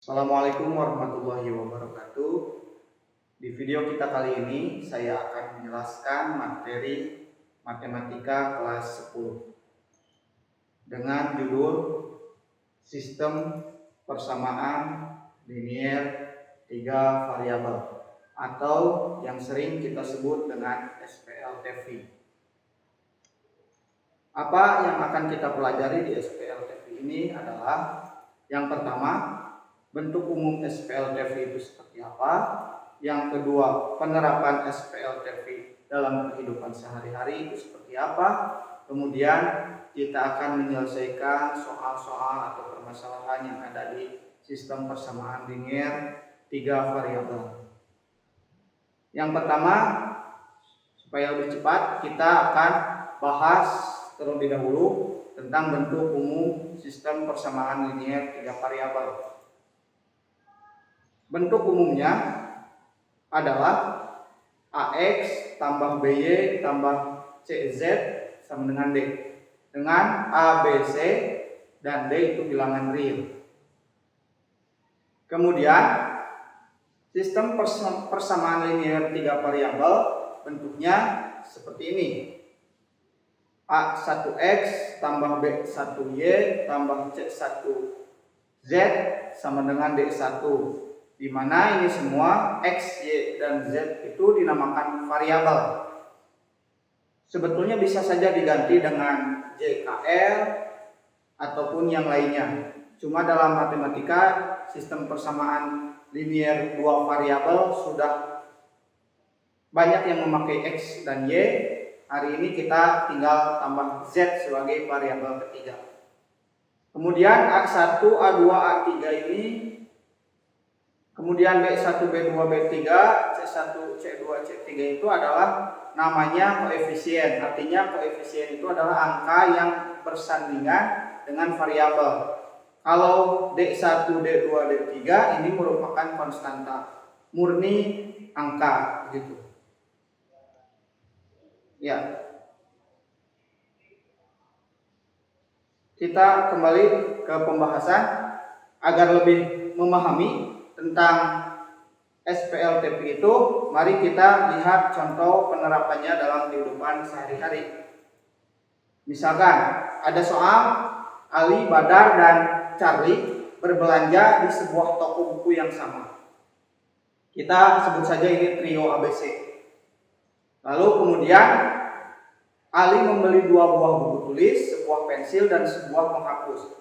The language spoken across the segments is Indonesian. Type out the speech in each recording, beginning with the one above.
Assalamualaikum warahmatullahi wabarakatuh. Di video kita kali ini saya akan menjelaskan materi matematika kelas 10 dengan judul Sistem Persamaan Linier 3 Variabel atau yang sering kita sebut dengan SPLTV. Apa yang akan kita pelajari di SPLTV ini adalah yang pertama, bentuk umum SPLTV itu seperti apa. Yang kedua, penerapan SPLTV dalam kehidupan sehari-hari itu seperti apa. Kemudian kita akan menyelesaikan soal-soal atau permasalahan yang ada di sistem persamaan linier 3 variabel. Yang pertama, supaya lebih cepat, kita akan bahas terlebih dahulu tentang bentuk umum sistem persamaan linier 3 variabel. Bentuk umumnya adalah AX tambah BY tambah CZ sama dengan D, dengan A, B, C dan D itu bilangan real. Kemudian sistem persamaan linier 3 variabel bentuknya seperti ini. A1X tambah B1Y tambah C1Z sama dengan D1, di mana ini semua X, Y, dan Z itu dinamakan variabel. Sebetulnya bisa saja diganti dengan JKL ataupun yang lainnya. Cuma dalam matematika sistem persamaan linier 2 variabel sudah banyak yang memakai X dan Y. Hari ini kita tinggal tambah Z sebagai variabel ketiga. Kemudian A1, A2, A3 ini, kemudian B1, B2, B3, C1, C2, C3 itu adalah namanya koefisien. Artinya koefisien itu adalah angka yang bersandingan dengan variabel. Kalau D1, D2, D3 ini merupakan konstanta murni angka gitu. Ya. Kita kembali ke pembahasan agar lebih memahami tentang SPLTV itu. Mari kita lihat contoh penerapannya dalam kehidupan sehari-hari. Misalkan ada soal Ali, Badar, dan Charlie berbelanja di sebuah toko buku yang sama. Kita sebut saja ini trio ABC. Lalu kemudian Ali membeli 2 buah buku tulis, sebuah pensil, dan sebuah penghapus.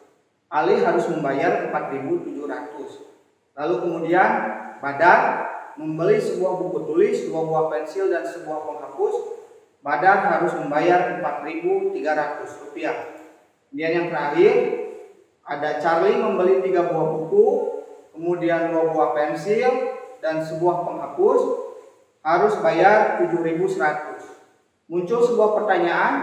Ali harus membayar 4.700. Lalu kemudian Badar membeli sebuah buku tulis, 2 buah pensil, dan sebuah penghapus. Badar harus membayar 4.300 rupiah. Kemudian yang terakhir ada Charlie membeli 3 buah buku, kemudian 2 buah pensil, dan sebuah penghapus, harus bayar 7.100. Muncul sebuah pertanyaan,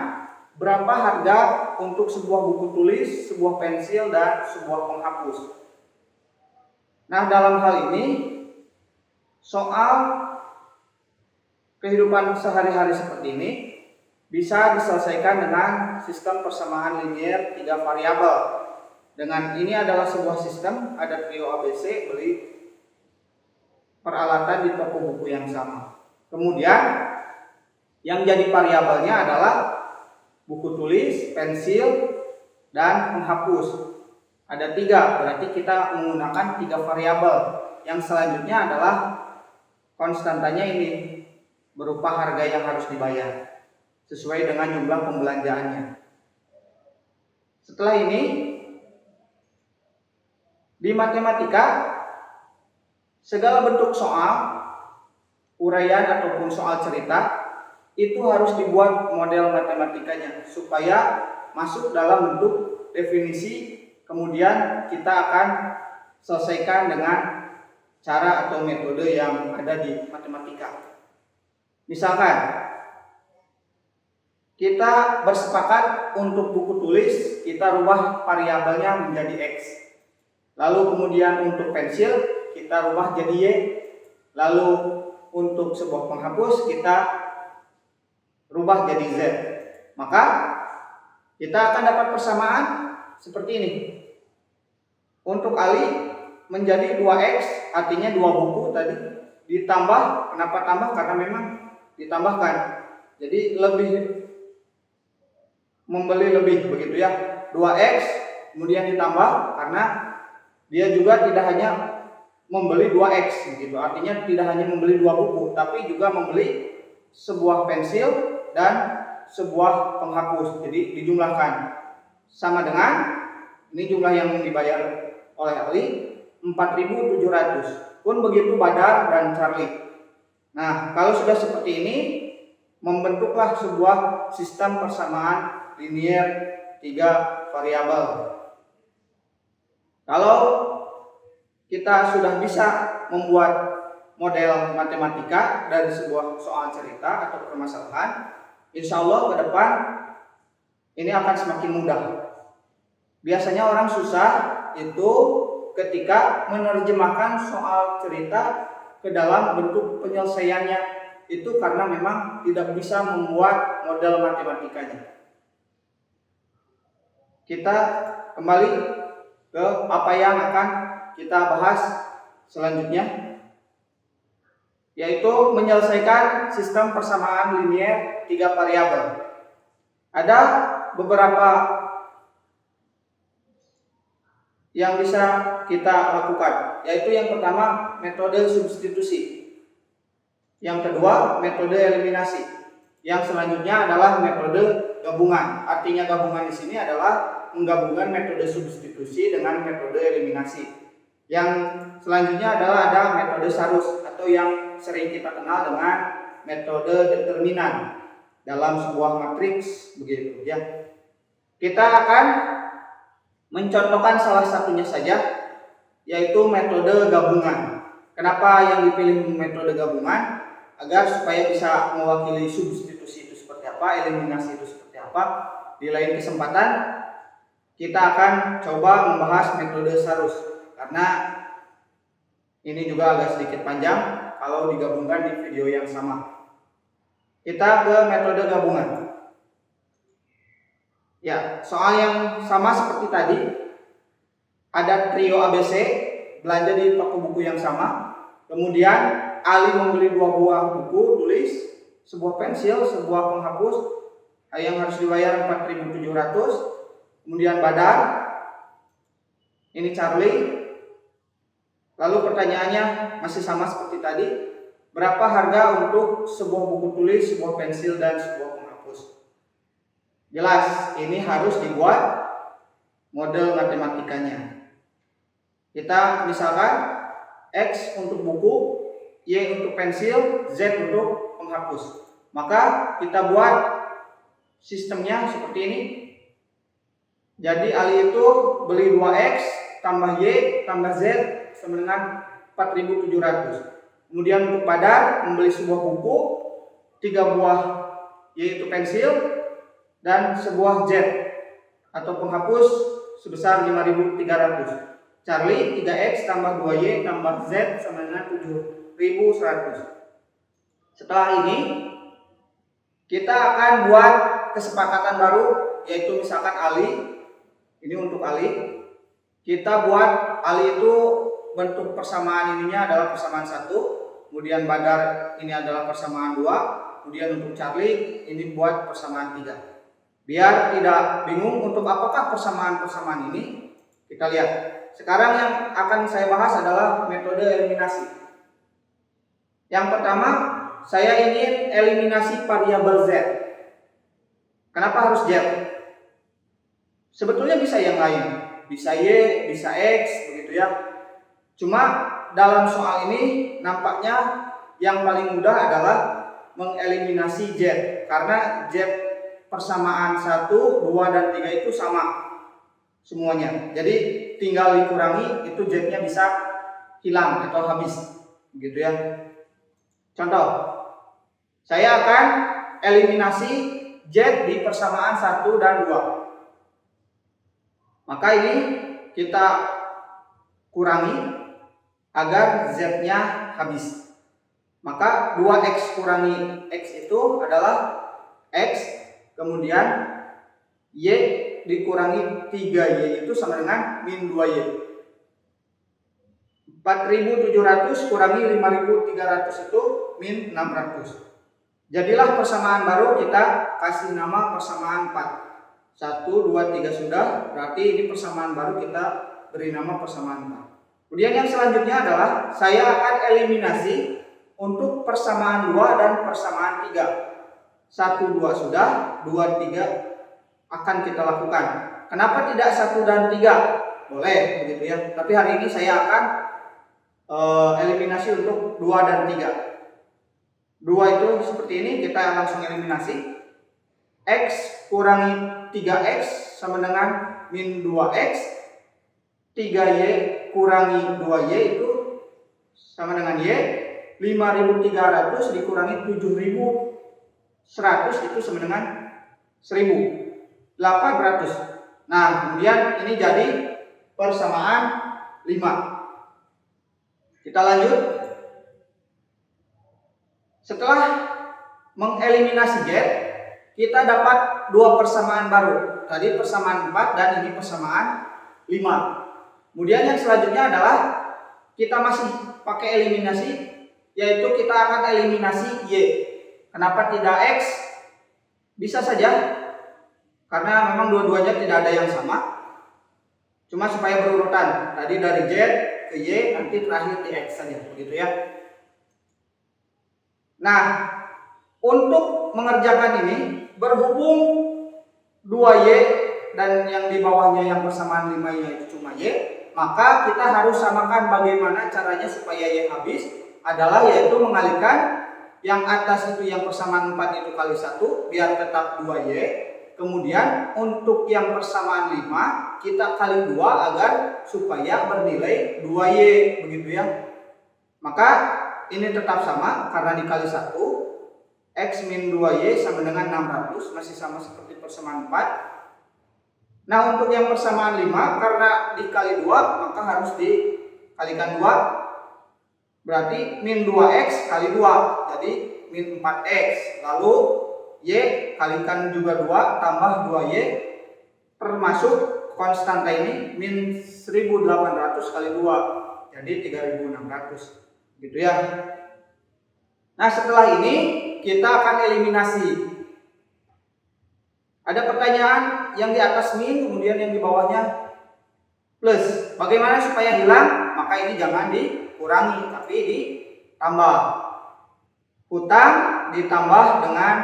berapa harga untuk sebuah buku tulis, sebuah pensil, dan sebuah penghapus? Nah, dalam hal ini soal kehidupan sehari-hari seperti ini bisa diselesaikan dengan sistem persamaan linier 3 variabel. Dengan ini adalah sebuah sistem, ada trio ABC, beli peralatan di toko buku yang sama. Kemudian yang jadi variabelnya adalah buku tulis, pensil, dan penghapus. Ada 3, berarti kita menggunakan 3 variabel. Yang selanjutnya adalah konstantanya ini, berupa harga yang harus dibayar sesuai dengan jumlah pembelanjaannya. Setelah ini, di matematika segala bentuk soal, uraian ataupun soal cerita itu harus dibuat model matematikanya supaya masuk dalam bentuk definisi. Kemudian kita akan selesaikan dengan cara atau metode yang ada di matematika. Misalkan kita bersepakat untuk buku tulis, kita rubah variabelnya menjadi X. Lalu kemudian untuk pensil kita rubah jadi Y. Lalu untuk sebuah penghapus kita rubah jadi Z. Maka kita akan dapat persamaan seperti ini. Untuk Ali menjadi 2X, artinya 2 buku tadi ditambah. Kenapa tambah? Karena memang ditambahkan. Jadi lebih, membeli lebih begitu ya. 2X kemudian ditambah karena dia juga tidak hanya membeli 2X begitu. Artinya tidak hanya membeli 2 buku, tapi juga membeli sebuah pensil dan sebuah penghapus. Jadi dijumlahkan sama dengan ini jumlah yang dibayar oleh Ali 4.700. Pun begitu Badar dan Charlie. Nah, kalau sudah seperti ini, membentuklah sebuah sistem persamaan linier 3 variabel. Kalau kita sudah bisa membuat model matematika dari sebuah soal cerita atau permasalahan, insya Allah ke depan ini akan semakin mudah. Biasanya orang susah itu ketika menerjemahkan soal cerita ke dalam bentuk penyelesaiannya, itu karena memang tidak bisa membuat model matematikanya. Kita kembali ke apa yang akan kita bahas selanjutnya, yaitu menyelesaikan sistem persamaan linier 3 variabel. Ada beberapa yang bisa kita lakukan, yaitu yang pertama metode substitusi, yang kedua metode eliminasi, yang selanjutnya adalah metode gabungan. Artinya gabungan di sini adalah menggabungkan metode substitusi dengan metode eliminasi. Yang selanjutnya adalah ada metode Sarus atau yang sering kita kenal dengan metode determinan dalam sebuah matriks begitu ya. Kita akan mencontohkan salah satunya saja, yaitu metode gabungan. Kenapa yang dipilih metode gabungan? Agar supaya bisa mewakili substitusi itu seperti apa, eliminasi itu seperti apa. Di lain kesempatan kita akan coba membahas metode Sarus, karena ini juga agak sedikit panjang kalau digabungkan di video yang sama. Kita ke metode gabungan. Ya, soal yang sama seperti tadi. Ada trio ABC belanja di toko buku yang sama. Kemudian Ali membeli 2 buah buku tulis, sebuah pensil, sebuah penghapus yang harus dibayar 4.700. Kemudian Badar, ini Charlie. Lalu pertanyaannya masih sama seperti tadi. Berapa harga untuk sebuah buku tulis, sebuah pensil, dan sebuah penghapus? Jelas, ini harus dibuat model matematikanya. Kita misalkan X untuk buku, Y untuk pensil, Z untuk penghapus. Maka kita buat sistemnya seperti ini. Jadi Ali itu beli 2X tambah Y tambah Z sama dengan 4.700. Kemudian untuk Badar membeli sebuah buku, 3 buah Y itu pensil, dan sebuah Z atau penghapus sebesar 5.300. Charlie 3X tambah 2Y tambah Z sama dengan 7.100. Setelah ini kita akan buat kesepakatan baru, yaitu misalkan Ali, ini untuk Ali. Kita buat Ali itu bentuk persamaan ininya adalah persamaan 1, kemudian Badar ini adalah persamaan 2, kemudian untuk Charlie ini buat persamaan 3. Biar tidak bingung untuk apakah persamaan-persamaan ini, kita lihat. Sekarang yang akan saya bahas adalah metode eliminasi. Yang pertama, saya ingin eliminasi variabel Z. Kenapa harus Z? Sebetulnya bisa yang lain, bisa Y, bisa X, begitu ya. Cuma dalam soal ini nampaknya yang paling mudah adalah mengeliminasi Z, karena Z persamaan 1, 2, dan 3 itu sama semuanya. Jadi tinggal dikurangi, itu Z-nya bisa hilang atau habis, gitu ya. Contoh, saya akan eliminasi Z di persamaan 1 dan 2. Maka ini kita kurangi agar Z-nya habis. Maka 2X kurangi X itu adalah X, kemudian Y dikurangi 3Y itu sama dengan min 2Y. 4.700 kurangi 5.300 itu min 600. Jadilah persamaan baru, kita kasih nama persamaan 4. 1, 2, 3 sudah, berarti ini persamaan baru, kita beri nama persamaan 4. Kemudian yang selanjutnya adalah saya akan eliminasi untuk persamaan 2 dan persamaan 3. 1, 2 sudah, 2, 3 akan kita lakukan. Kenapa tidak 1 dan 3? Boleh begitu ya, tapi hari ini saya akan eliminasi untuk 2 dan 3. 2 itu seperti ini, kita langsung eliminasi. X kurangi 3X sama dengan min 2X. 3Y kurangi 2Y itu sama dengan Y. 5.300 dikurangi 7.100 itu sama dengan 1.800. Nah, kemudian ini jadi persamaan 5. Kita lanjut. Setelah mengeliminasi Z, kita dapat 2 persamaan baru. Tadi persamaan 4 dan ini persamaan 5. Kemudian yang selanjutnya adalah kita masih pakai eliminasi, yaitu kita akan eliminasi Y. Kenapa tidak X? Bisa saja, karena memang dua-duanya tidak ada yang sama. Cuma supaya berurutan. Tadi dari Z ke Y, nanti terakhir di X saja, begitu ya. Nah, untuk mengerjakan ini, berhubung 2Y dan yang di bawahnya yang persamaan 5-nya itu cuma Y, maka kita harus samakan. Bagaimana caranya supaya Y habis? Adalah yaitu mengalihkan yang atas itu, yang persamaan 4 itu kali 1 biar tetap 2Y. Kemudian untuk yang persamaan 5 kita kali 2 agar supaya bernilai 2Y, begitu ya. Maka ini tetap sama karena dikali 1. X min 2Y sama dengan 600, masih sama seperti persamaan 4. Nah, untuk yang persamaan 5 karena dikali 2 maka harus dikalikan 2. Berarti min 2X kali 2, jadi min 4X. Lalu Y kalikan juga 2 tambah 2Y termasuk konstanta ini min 1.800 kali 2, jadi 3.600. Gitu ya. Nah, setelah ini kita akan eliminasi. Ada pertanyaan yang di atas min, kemudian yang di bawahnya plus. Bagaimana supaya hilang? Maka ini jangan dikurangi, tapi ditambah. Hutang ditambah dengan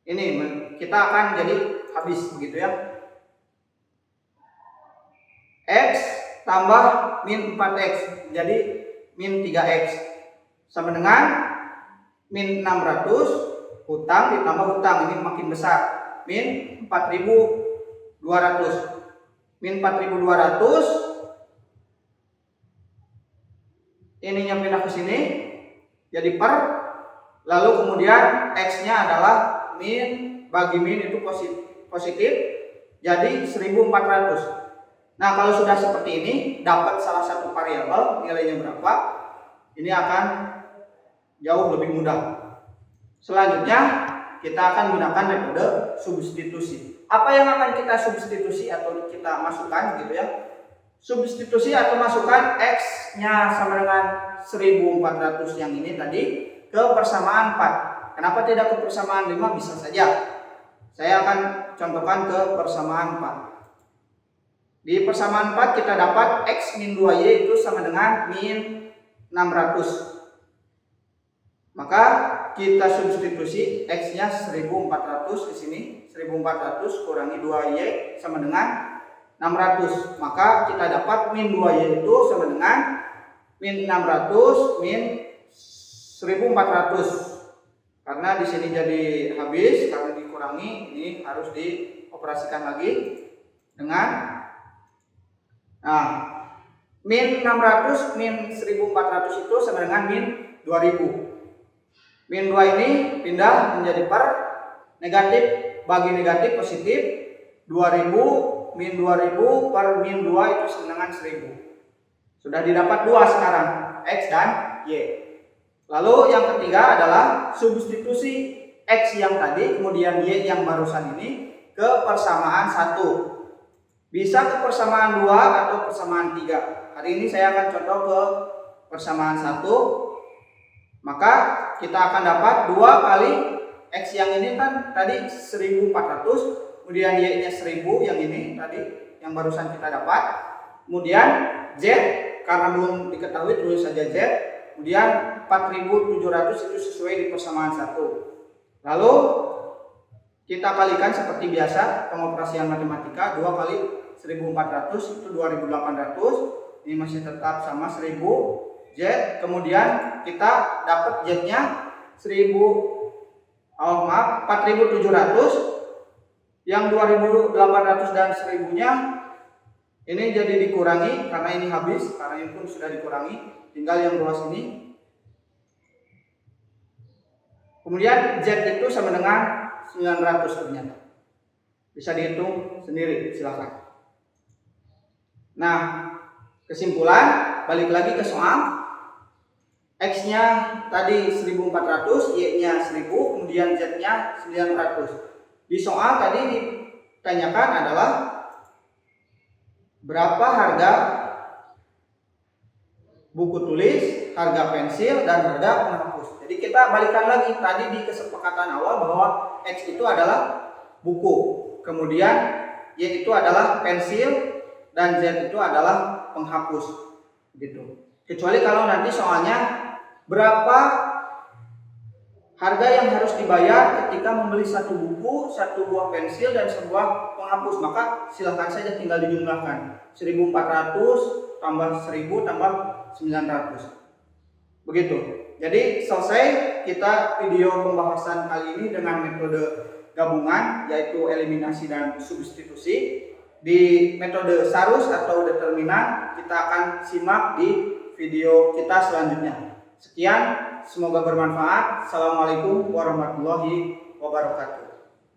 ini, kita akan jadi habis, begitu ya. X tambah min 4X, jadi min 3X sama dengan min 600. Hutang ditambah hutang, ini makin besar, min 4.200. Min 4.200 ininya pindah ke sini jadi per, lalu kemudian X nya adalah min, bagi min itu positif, jadi 1.400. Nah, kalau sudah seperti ini, dapat salah satu variabel, nilainya berapa, ini akan jauh lebih mudah. Selanjutnya, kita akan gunakan metode substitusi. Apa yang akan kita substitusi atau kita masukkan, gitu ya? Substitusi atau masukkan X-nya sama dengan 1.400 yang ini tadi ke persamaan 4. Kenapa tidak ke persamaan 5? Bisa saja. Saya akan contohkan ke persamaan 4. Di persamaan 4 kita dapat X min 2Y itu sama dengan min 600. Maka kita substitusi X-nya 1.400 di sini. 1.400 kurangi 2Y sama dengan 600. Maka kita dapat min 2Y itu sama dengan min 600 min 1.400. Karena di sini jadi habis, karena dikurangi, ini harus dioperasikan lagi dengan min 600 min 1.400 itu sama dengan min 2.000. Min 2 ini pindah menjadi per, negatif bagi negatif positif, 2.000 min 2.000 per min 2 itu sama dengan 1.000. Sudah didapat 2 sekarang, X dan Y. Lalu yang ketiga adalah substitusi X yang tadi kemudian Y yang barusan ini ke persamaan 1. Bisa ke persamaan 2 atau persamaan 3. Hari ini saya akan contoh ke persamaan 1. Maka kita akan dapat 2 kali X yang ini kan tadi 1400, kemudian Y nya 1000 yang ini tadi yang barusan kita dapat. Kemudian Z karena belum diketahui tulis saja Z. Kemudian 4700 itu sesuai di persamaan 1. Lalu kita kalikan seperti biasa pengoperasian matematika. 2 kali 1400 itu 2800. Ini masih tetap sama 1000 Z. Kemudian kita dapat Z-nya 4700. Yang 2800 dan 1000-nya ini jadi dikurangi karena ini habis, karena ini pun sudah dikurangi, tinggal yang luas ini. Kemudian Z itu sama dengan 900 ternyata. Bisa dihitung sendiri, silakan. Nah, kesimpulan, balik lagi ke soal. X-nya tadi 1400, Y-nya 1000, kemudian Z-nya 900. Di soal tadi ditanyakan adalah berapa harga buku tulis, harga pensil, dan harga penghapus. Jadi kita balikan lagi tadi di kesepakatan awal bahwa X itu adalah buku, kemudian Y itu adalah pensil, dan Z itu adalah penghapus. Gitu. Kecuali kalau nanti soalnya berapa harga yang harus dibayar ketika membeli satu buku, satu buah pensil, dan sebuah penghapus, maka silahkan saja tinggal dijumlahkan. 1400 tambah 1000 tambah 900. Begitu. Jadi selesai kita video pembahasan kali ini dengan metode gabungan, yaitu eliminasi dan substitusi. Di metode sarus atau determinan kita akan simak di video kita selanjutnya. Sekian, semoga bermanfaat. Assalamualaikum warahmatullahi wabarakatuh.